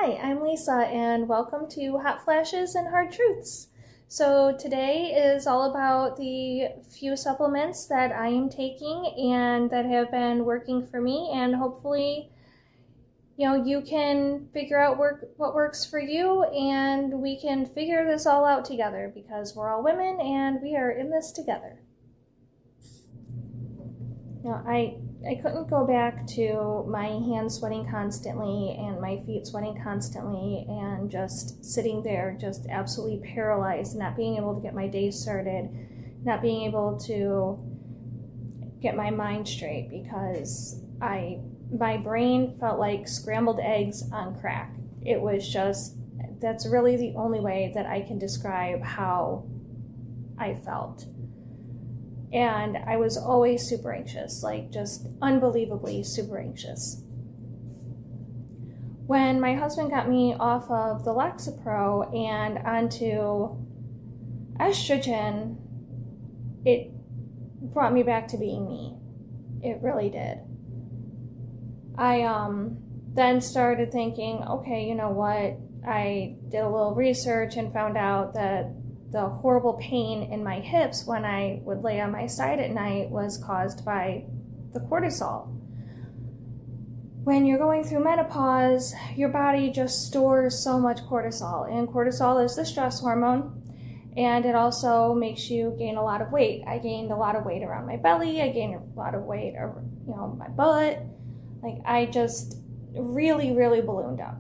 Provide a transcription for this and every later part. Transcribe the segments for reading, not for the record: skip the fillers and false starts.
Hi, I'm Lisa, and welcome to Hot Flashes and Hard Truths. So today is all about the few supplements that I am taking and that have been working for me, and hopefully, you can figure out what works for you, and we can figure this all out together because we're all women and we are in this together. Now, I couldn't go back to my hands sweating constantly and my feet sweating constantly and just sitting there just absolutely paralyzed, not being able to get my day started, not being able to get my mind straight because my brain felt like scrambled eggs on crack. It was just, that's really the only way that I can describe how I felt. And I was always super anxious, like just unbelievably super anxious. When my husband got me off of the Lexapro and onto estrogen, it brought me back to being me. It really did. I then started thinking, okay, you know what? I did a little research and found out that the horrible pain in my hips when I would lay on my side at night was caused by the cortisol. When you're going through menopause, your body just stores so much cortisol, and cortisol is the stress hormone, and it also makes you gain a lot of weight. I gained a lot of weight around my belly, I gained a lot of weight around my butt. Like, I just really, really ballooned up.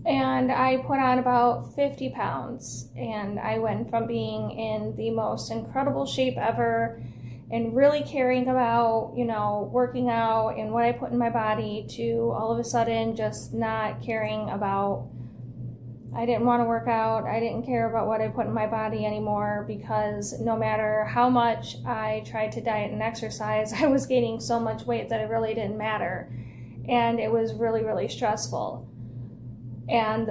And I put on about 50 pounds, and I went from being in the most incredible shape ever and really caring about, working out and what I put in my body to all of a sudden just not caring about, I didn't want to work out. I didn't care about what I put in my body anymore because no matter how much I tried to diet and exercise, I was gaining so much weight that it really didn't matter. And it was really, really stressful. And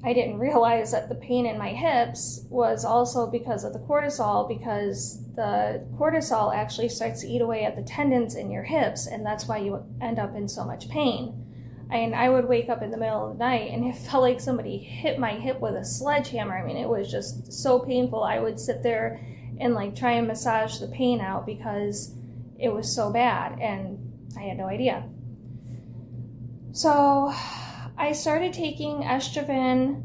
I didn't realize that the pain in my hips was also because of the cortisol, because the cortisol actually starts to eat away at the tendons in your hips, and that's why you end up in so much pain. And I would wake up in the middle of the night and it felt like somebody hit my hip with a sledgehammer. I mean, it was just so painful. I would sit there and try and massage the pain out because it was so bad, and I had no idea. So I started taking estrogen.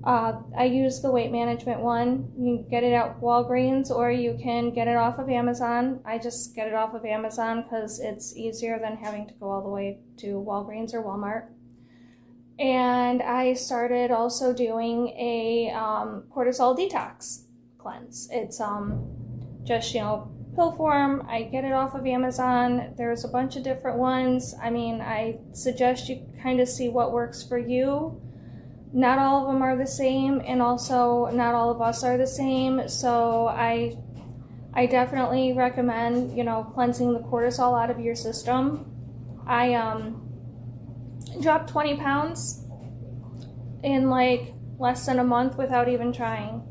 I use the weight management one. You can get it at Walgreens or you can get it off of Amazon. I just get it off of Amazon because it's easier than having to go all the way to Walgreens or Walmart. And I started also doing a cortisol detox cleanse. It's just, pill form. I get it off of Amazon. There's a bunch of different ones. I mean, I suggest you kind of see what works for you. Not all of them are the same, and also not all of us are the same. So I definitely recommend, cleansing the cortisol out of your system. I dropped 20 pounds in less than a month without even trying.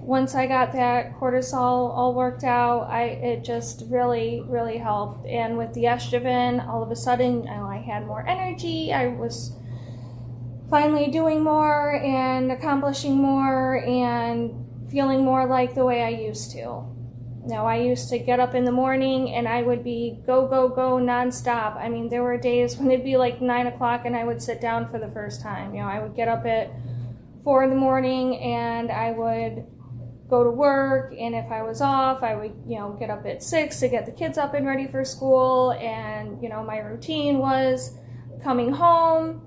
Once I got that cortisol all worked out, it just really, really helped. And with the estrogen, all of a sudden, I had more energy. I was finally doing more and accomplishing more and feeling more like the way I used to. I used to get up in the morning and I would be go, go, go nonstop. I mean, there were days when it'd be 9 o'clock and I would sit down for the first time. I would get up at 4 in the morning and I would go to work, and if I was off, I would, get up at 6 to get the kids up and ready for school, and, my routine was coming home,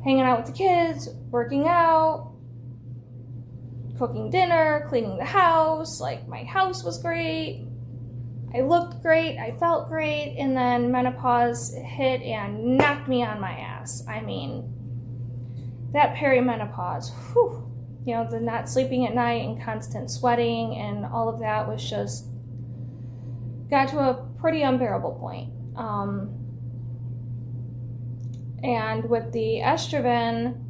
hanging out with the kids, working out, cooking dinner, cleaning the house. My house was great, I looked great, I felt great, and then menopause hit and knocked me on my ass. I mean, that perimenopause, whew. The not sleeping at night and constant sweating and all of that was just, got to a pretty unbearable point. And with the estrogen,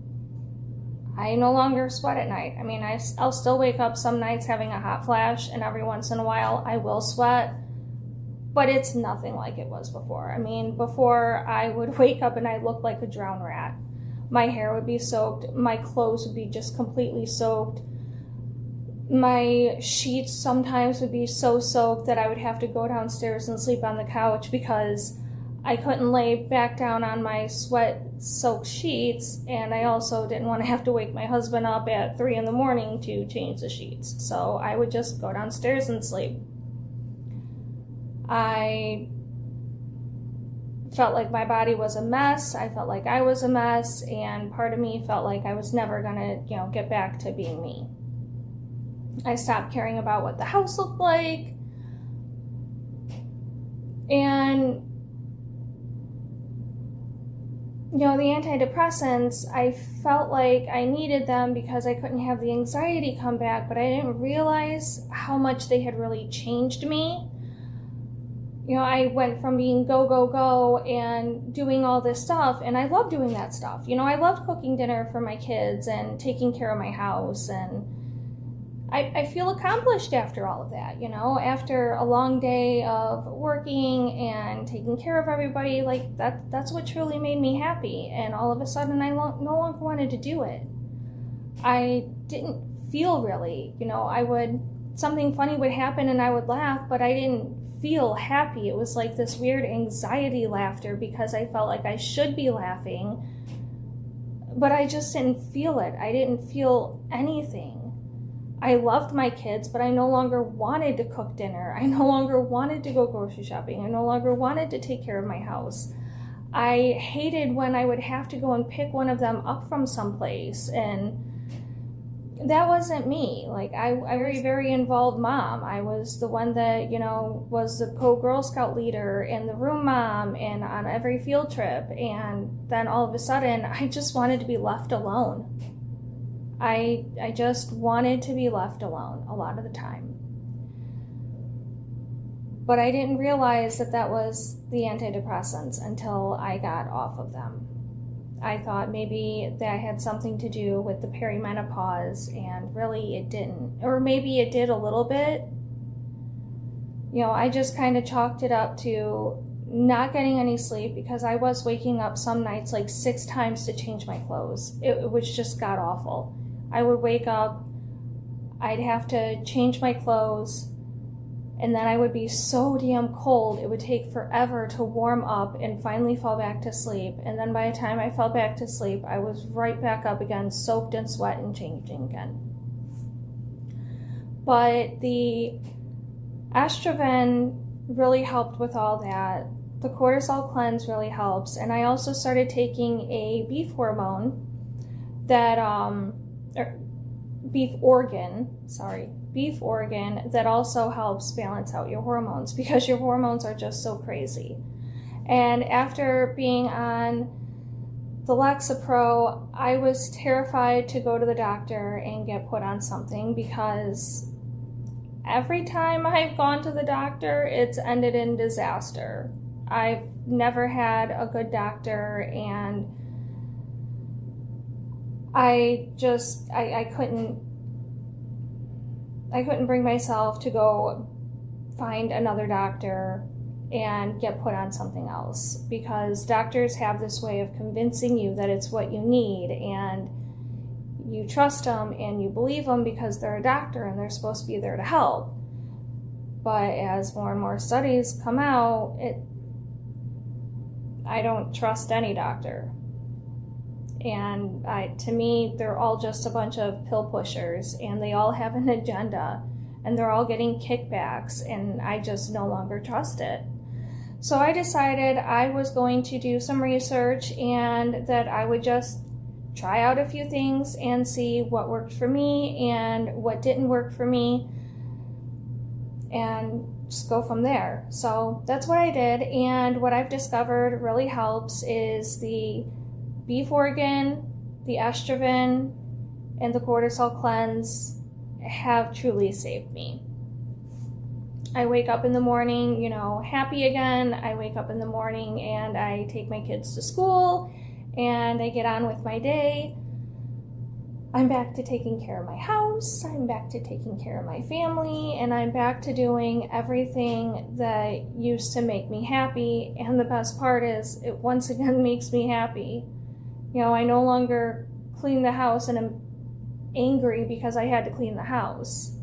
I no longer sweat at night. I mean, I'll still wake up some nights having a hot flash, and every once in a while I will sweat. but it's nothing like it was before. I mean, before I would wake up and I looked like a drowned rat. My hair would be soaked, my clothes would be just completely soaked. My sheets sometimes would be so soaked that I would have to go downstairs and sleep on the couch because I couldn't lay back down on my sweat-soaked sheets, and I also didn't want to have to wake my husband up at 3 in the morning to change the sheets. So I would just go downstairs and sleep. I felt like my body was a mess. I felt like I was a mess, and part of me felt like I was never gonna, get back to being me. I stopped caring about what the house looked like, and the antidepressants, I felt like I needed them because I couldn't have the anxiety come back, but I didn't realize how much they had really changed me. I went from being go, go, go and doing all this stuff, and I love doing that stuff. I loved cooking dinner for my kids and taking care of my house, and I feel accomplished after all of that, after a long day of working and taking care of everybody. Like that's what truly made me happy. And all of a sudden I no longer wanted to do it. I didn't feel really, something funny would happen and I would laugh, but I didn't feel happy. It was like this weird anxiety laughter because I felt like I should be laughing, but I just didn't feel it. I didn't feel anything. I loved my kids, but I no longer wanted to cook dinner. I no longer wanted to go grocery shopping. I no longer wanted to take care of my house. I hated when I would have to go and pick one of them up from someplace, and that wasn't me. Like I was a very, very involved mom. I was the one that, was the co-Girl Scout leader and the room mom and on every field trip. And then all of a sudden, I just wanted to be left alone. I just wanted to be left alone a lot of the time. But I didn't realize that was the antidepressants until I got off of them. I thought maybe that had something to do with the perimenopause, and really it didn't. Or maybe it did a little bit. I just kind of chalked it up to not getting any sleep because I was waking up some nights like 6 times to change my clothes. It was just god awful. I would wake up, I'd have to change my clothes, and then I would be so damn cold, it would take forever to warm up and finally fall back to sleep. And then by the time I fell back to sleep, I was right back up again, soaked in sweat and changing again. But the estrogen really helped with all that. The cortisol cleanse really helps. And I also started taking a beef hormone that, beef organ that also helps balance out your hormones because your hormones are just so crazy. And after being on the Lexapro, I was terrified to go to the doctor and get put on something because every time I've gone to the doctor, it's ended in disaster. I've never had a good doctor, and I couldn't bring myself to go find another doctor and get put on something else, because doctors have this way of convincing you that it's what you need, and you trust them and you believe them because they're a doctor and they're supposed to be there to help. But as more and more studies come out, I don't trust any doctor. And to me, they're all just a bunch of pill pushers, and they all have an agenda, and they're all getting kickbacks, and I just no longer trust it. So I decided I was going to do some research, and that I would just try out a few things and see what worked for me and what didn't work for me, and just go from there. So that's what I did, and what I've discovered really helps is the beef organ, the estrogen, and the cortisol cleanse have truly saved me. I wake up in the morning, happy again. I wake up in the morning and I take my kids to school and I get on with my day. I'm back to taking care of my house, I'm back to taking care of my family, and I'm back to doing everything that used to make me happy. And the best part is, it once again makes me happy. You know, I no longer clean the house and I'm angry because I had to clean the house.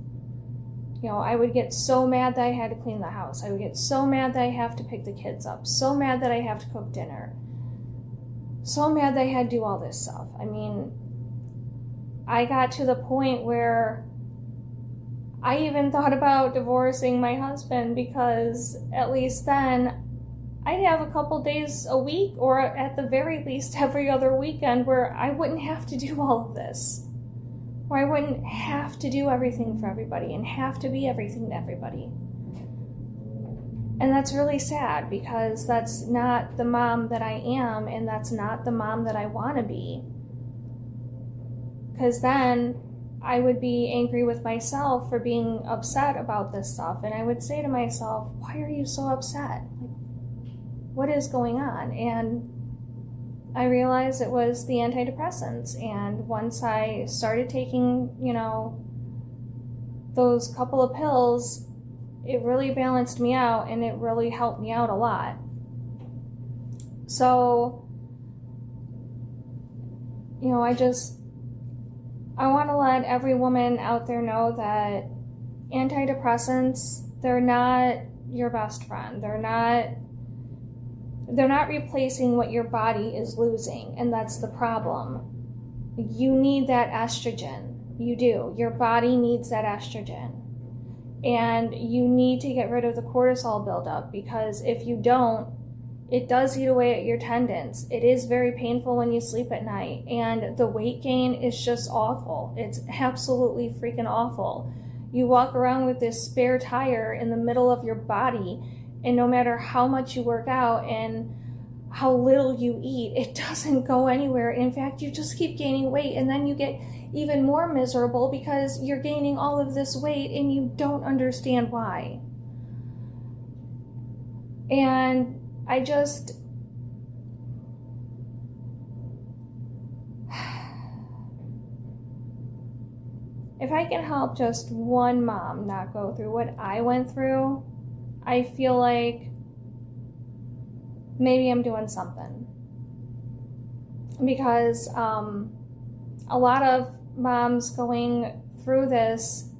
You know, I would get so mad that I had to clean the house. I would get so mad that I have to pick the kids up. So mad that I have to cook dinner. So mad that I had to do all this stuff. I mean, I got to the point where I even thought about divorcing my husband, because at least then I'd have a couple days a week, or at the very least every other weekend, where I wouldn't have to do all of this. Where I wouldn't have to do everything for everybody and have to be everything to everybody. And that's really sad, because that's not the mom that I am, and that's not the mom that I want to be. Because then I would be angry with myself for being upset about this stuff. And I would say to myself, why are you so upset? Like, what is going on? And I realized it was the antidepressants. And once I started taking, you know, those couple of pills, it really balanced me out, and it really helped me out a lot. So, you know, I want to let every woman out there know that antidepressants, they're not your best friend. They're not replacing what your body is losing, and that's the problem. You need that estrogen. You do. Your body needs that estrogen. And you need to get rid of the cortisol buildup, because if you don't, it does eat away at your tendons. It is very painful when you sleep at night, and the weight gain is just awful. It's absolutely freaking awful. You walk around with this spare tire in the middle of your body, and no matter how much you work out and how little you eat, it doesn't go anywhere. In fact, you just keep gaining weight, and then you get even more miserable because you're gaining all of this weight and you don't understand why. And if I can help just one mom not go through what I went through, I feel like maybe I'm doing something. Because a lot of moms going through this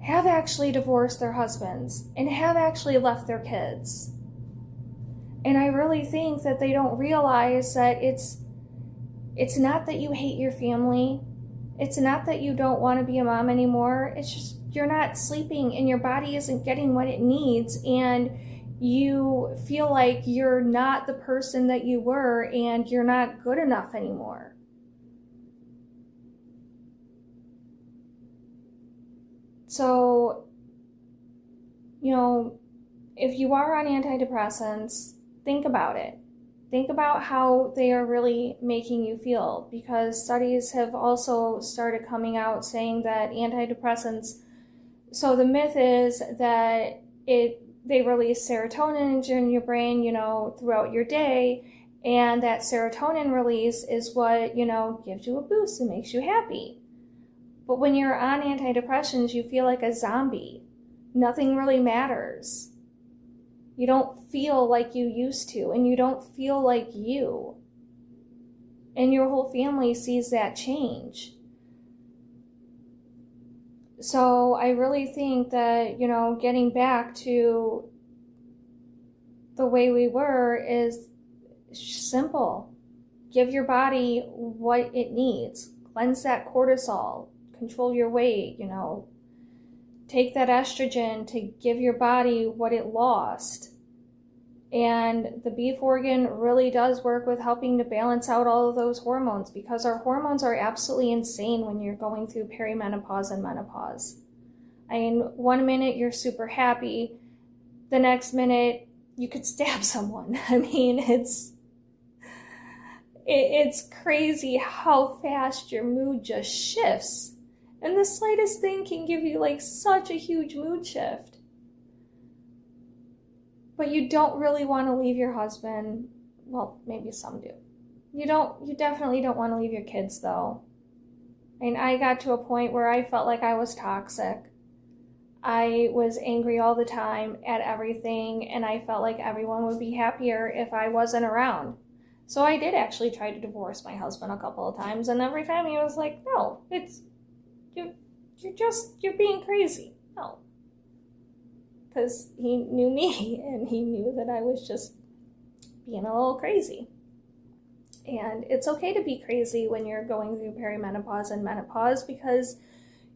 have actually divorced their husbands and have actually left their kids. And I really think that they don't realize that it's not that you hate your family. It's not that you don't want to be a mom anymore. It's just you're not sleeping and your body isn't getting what it needs, and you feel like you're not the person that you were and you're not good enough anymore. So, you know, if you are on antidepressants, think about it. Think about how they are really making you feel, because studies have also started coming out saying that antidepressants, so the myth is that they release serotonin in your brain, you know, throughout your day, and that serotonin release is what, you know, gives you a boost and makes you happy. But when you're on antidepressants, you feel like a zombie. Nothing really matters. You don't feel like you used to, and you don't feel like you. And your whole family sees that change. So I really think that, you know, getting back to the way we were is simple. Give your body what it needs. Cleanse that cortisol. Control your weight, you know. Take that estrogen to give your body what it lost. And the beef organ really does work with helping to balance out all of those hormones, because our hormones are absolutely insane when you're going through perimenopause and menopause. I mean, one minute you're super happy, the next minute you could stab someone. I mean, it's crazy how fast your mood just shifts. And the slightest thing can give you like such a huge mood shift. But you don't really want to leave your husband. Well, maybe some do. You definitely don't want to leave your kids though. And I got to a point where I felt like I was toxic. I was angry all the time at everything, and I felt like everyone would be happier if I wasn't around. So I did actually try to divorce my husband a couple of times, and every time he was like, no, you're being crazy. No. Because he knew me, and he knew that I was just being a little crazy. And it's okay to be crazy when you're going through perimenopause and menopause, because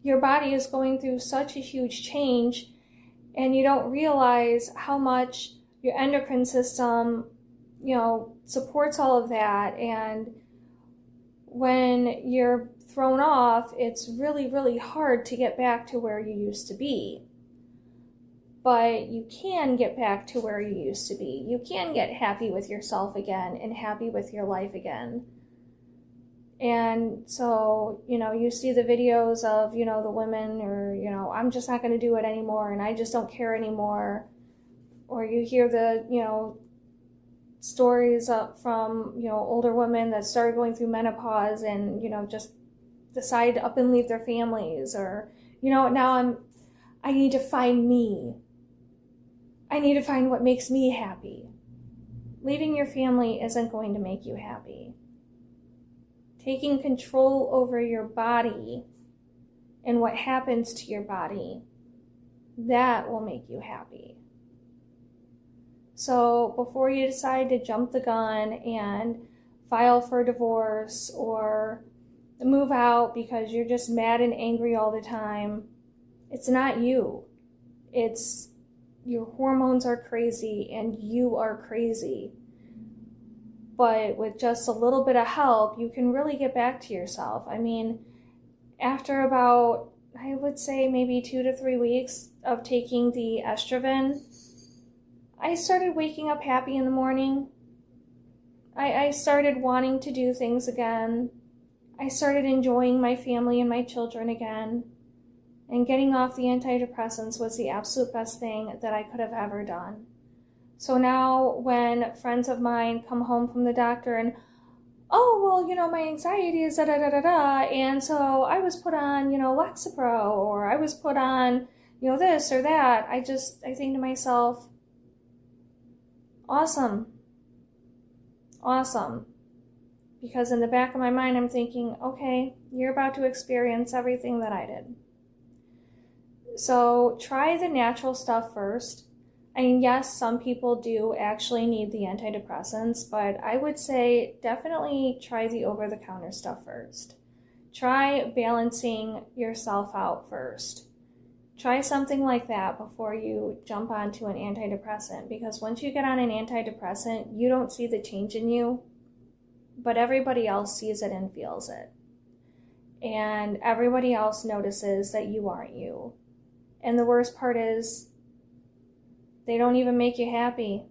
your body is going through such a huge change, and you don't realize how much your endocrine system, supports all of that. And when you're thrown off, it's really, really hard to get back to where you used to be. But you can get back to where you used to be. You can get happy with yourself again and happy with your life again. And so, you see the videos of, the women, or, I'm just not going to do it anymore, and I just don't care anymore. Or you hear the, stories up from, older women that started going through menopause and, just decide to up and leave their families. Or, now I need to find me. I need to find what makes me happy. Leaving your family isn't going to make you happy. Taking control over your body and what happens to your body, that will make you happy. So before you decide to jump the gun and file for divorce or move out because you're just mad and angry all the time, it's not you. It's your hormones are crazy and you are crazy. But with just a little bit of help, you can really get back to yourself. I mean, after about, I would say maybe 2 to 3 weeks of taking the estrogen, I started waking up happy in the morning. I started wanting to do things again. I started enjoying my family and my children again. And getting off the antidepressants was the absolute best thing that I could have ever done. So now when friends of mine come home from the doctor and, oh, well, my anxiety is da-da-da-da-da, and so I was put on, Lexapro, or I was put on, this or that, I think to myself, awesome. Because in the back of my mind, I'm thinking, okay, you're about to experience everything that I did. So try the natural stuff first. I mean, yes, some people do actually need the antidepressants, but I would say definitely try the over-the-counter stuff first. Try balancing yourself out first. Try something like that before you jump onto an antidepressant, because once you get on an antidepressant, you don't see the change in you, but everybody else sees it and feels it. And everybody else notices that you aren't you. And the worst part is, they don't even make you happy.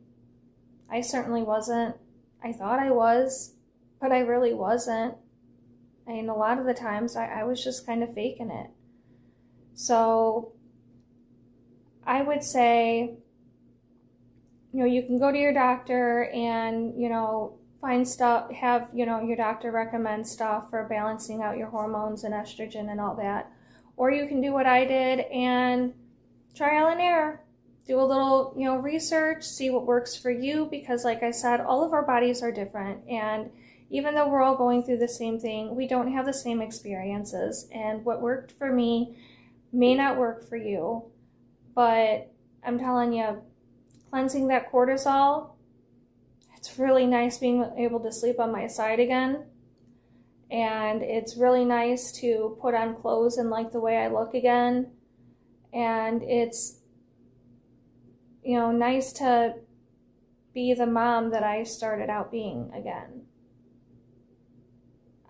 I certainly wasn't. I thought I was, but I really wasn't. I mean, a lot of the times I was just kind of faking it. So I would say, you can go to your doctor and, find stuff, have, your doctor recommend stuff for balancing out your hormones and estrogen and all that. Or you can do what I did and trial and error. Do a little, research, see what works for you, because like I said, all of our bodies are different. And even though we're all going through the same thing, we don't have the same experiences. And what worked for me may not work for you. But I'm telling you, cleansing that cortisol, it's really nice being able to sleep on my side again. And it's really nice to put on clothes and like the way I look again. And it's, nice to be the mom that I started out being again.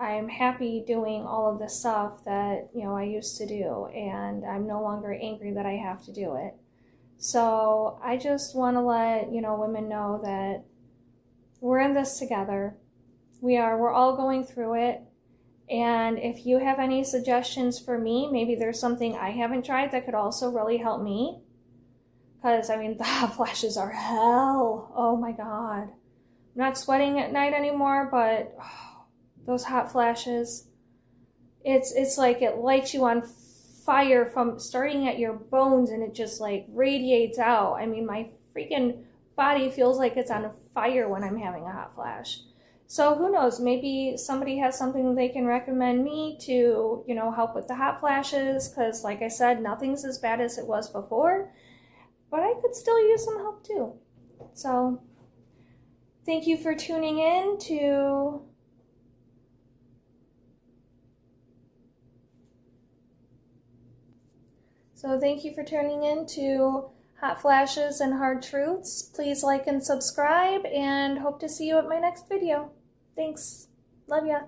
I'm happy doing all of the stuff that, I used to do, and I'm no longer angry that I have to do it. So I just want to let, women know that we're in this together. We're all going through it. And if you have any suggestions for me, maybe there's something I haven't tried that could also really help me. Because, the hot flashes are hell. Oh my God. I'm not sweating at night anymore, but those hot flashes, it's like it lights you on fire from starting at your bones, and it just like radiates out. I mean, my freaking body feels like it's on fire when I'm having a hot flash. So who knows, maybe somebody has something they can recommend me to, you know, help with the hot flashes, because like I said, nothing's as bad as it was before, but I could still use some help too. So thank you for tuning in to Hot Flashes and Hard Truths. Please like and subscribe, and hope to see you at my next video. Thanks. Love ya.